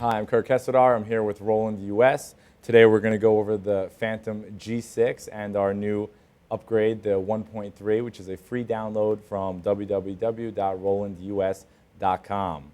Hi, I'm Curt I'm here with Roland US. Today we're going to go over the Fantom G6 and our new upgrade, the 1.3, which is a free download from www.rolandus.com.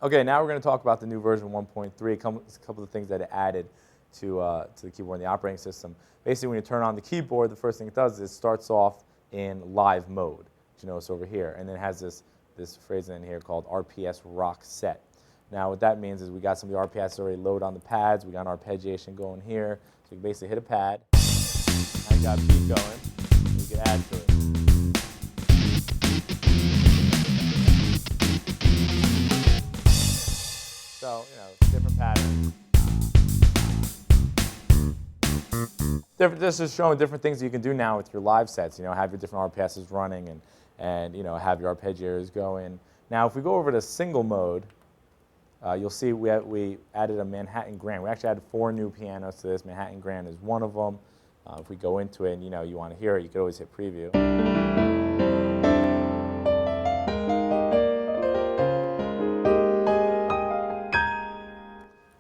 Okay, now we're going to talk about the new version 1.3, a couple of things that it added to the keyboard and the operating system. Basically, when you turn on the keyboard, the first thing it does is it starts off in live mode, which you notice over here, and then it has this phrase in here called RPS rock set. Now what that means is we got some of the RPS already loaded on the pads, we got an arpeggiation going here, so you can basically hit a pad, now you got a beat going, and you can add to it. So, different patterns. This is showing different things that you can do now with your live sets, have your different RPSs running and have your arpeggiators going. Now if we go over to single mode, you'll see we added a Manhattan Grand. We actually added 4 new pianos to this. Manhattan Grand is one of them. If we go into it and you want to hear it, you could always hit preview.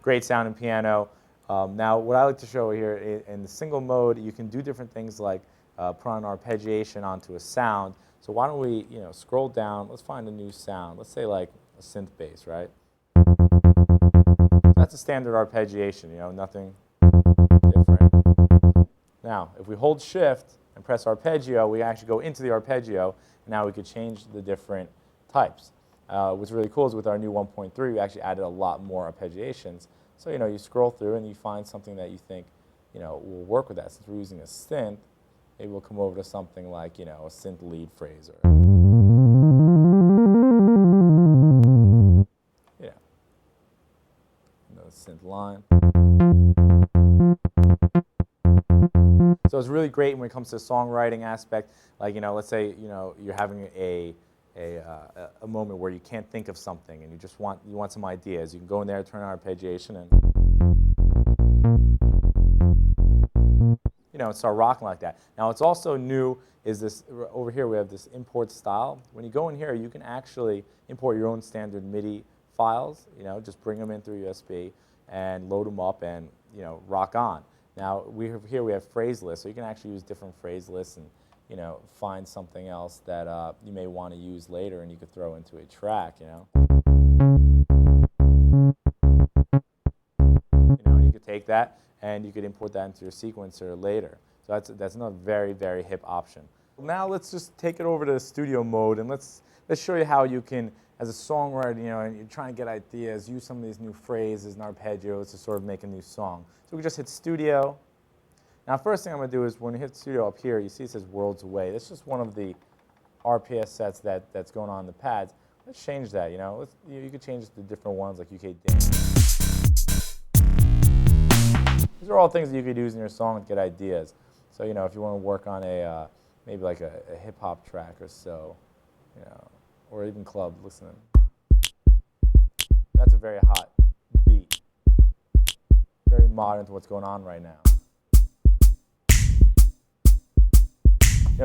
Great sounding piano. Now what I like to show here in the single mode, you can do different things like put on arpeggiation onto a sound. So why don't we scroll down, let's find a new sound. Let's say like a synth bass, right? That's a standard arpeggiation, nothing different. Now, if we hold Shift and press arpeggio, we actually go into the arpeggio, and now we could change the different types. What's really cool is with our new 1.3, we actually added a lot more arpeggiations. So, you scroll through and you find something that you think, will work with that. Since we're using a synth, maybe we'll come over to something like, a synth lead phrase or synth line. So it's really great when it comes to the songwriting aspect. Like, let's say, you're having a moment where you can't think of something and you want some ideas. You can go in there, turn on arpeggiation, and start rocking like that. Now, what's also new is this over here. We have this import style. When you go in here, you can actually import your own standard MIDI files. Just bring them in through USB and load them up and rock on. Now we have phrase lists, so you can actually use different phrase lists and find something else that you may want to use later, and you could throw into a track. And you could take that and you could import that into your sequencer later. So that's another very, very hip option. Now let's just take it over to studio mode, and let's show you how you can, as a songwriter, and you're trying to get ideas, use some of these new phrases and arpeggios to sort of make a new song. So we just hit studio. Now first thing I'm going to do is when you hit studio up here, you see it says Worlds Away. That's just one of the RPS sets that's going on the pads. Let's change that, you could change it to different ones like UK Dance. These are all things that you could use in your song to get ideas. So, if you want to work on maybe like a hip-hop track or so, or even club, listen. That's a very hot beat. Very modern to what's going on right now.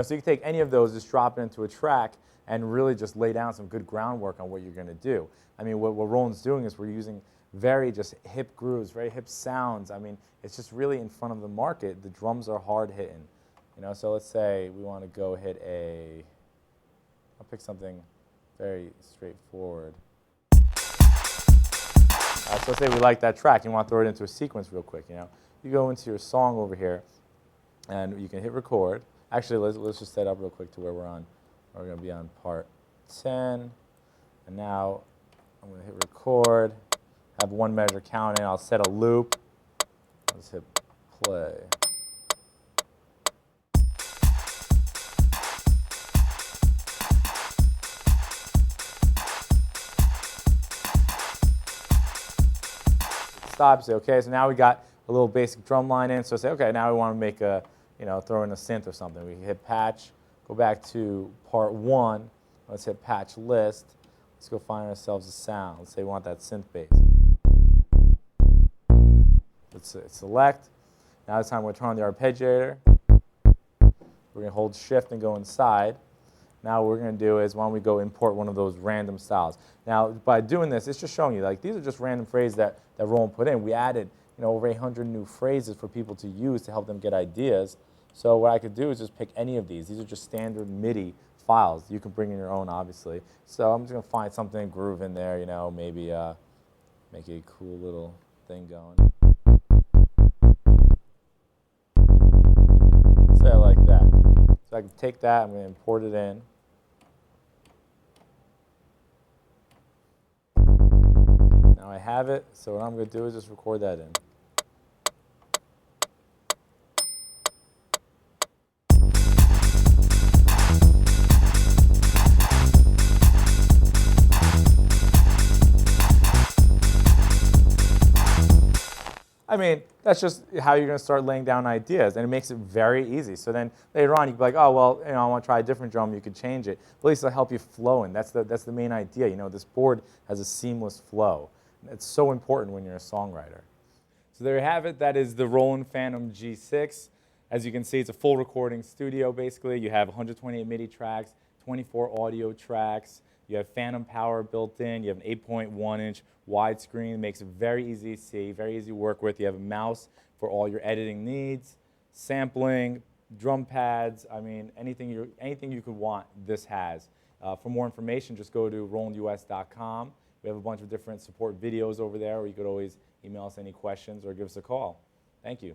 So you can take any of those, just drop it into a track, and really just lay down some good groundwork on what you're going to do. I mean, what Roland's doing is we're using very just hip grooves, very hip sounds. I mean, it's just really in front of the market. The drums are hard hitting. So let's say we want to go hit I'll pick something very straightforward. So let's say we like that track. You want to throw it into a sequence real quick. You go into your song over here, and you can hit record. Actually, let's just set up real quick to where we're on. We're going to be on part 10, and now I'm going to hit record. Have one measure count in. I'll set a loop. Let's hit play. Stop, say, okay, so now we got a little basic drum line in, so say, okay, now we want to make throw in a synth or something. We can hit patch, go back to part 1, let's hit patch list, let's go find ourselves a sound. Let's say we want that synth bass. Let's select, now it's time we're going to turn on the arpeggiator. We're going to hold shift and go inside, Now what we're going to do is, why don't we go import one of those random styles. Now by doing this, it's just showing you, like, these are just random phrases that Roland put in. We added, you know, over 800 new phrases for people to use to help them get ideas. So what I could do is just pick any of these. These are just standard MIDI files. You can bring in your own, obviously. So I'm just going to find something, groove in there, you know, maybe make a cool little thing going. Say it like that. So I can take that, I'm going to import it in. Now I have it, so what I'm going to do is just record that in. I mean, that's just how you're going to start laying down ideas, and it makes it very easy. So then later on, you can be like, oh, well, you know, I want to try a different drum. You could change it. But at least it'll help you flow in. That's the main idea. You know, this board has a seamless flow. It's so important when you're a songwriter. So there you have it. That is the Roland Fantom G6. As you can see, it's a full recording studio, basically. You have 128 MIDI tracks, 24 audio tracks. You have phantom power built in. You have an 8.1-inch widescreen. It makes it very easy to see, very easy to work with. You have a mouse for all your editing needs, sampling, drum pads. I mean, anything you could want, this has. For more information, just go to rolandus.com. We have a bunch of different support videos over there, or you could always email us any questions or give us a call. Thank you.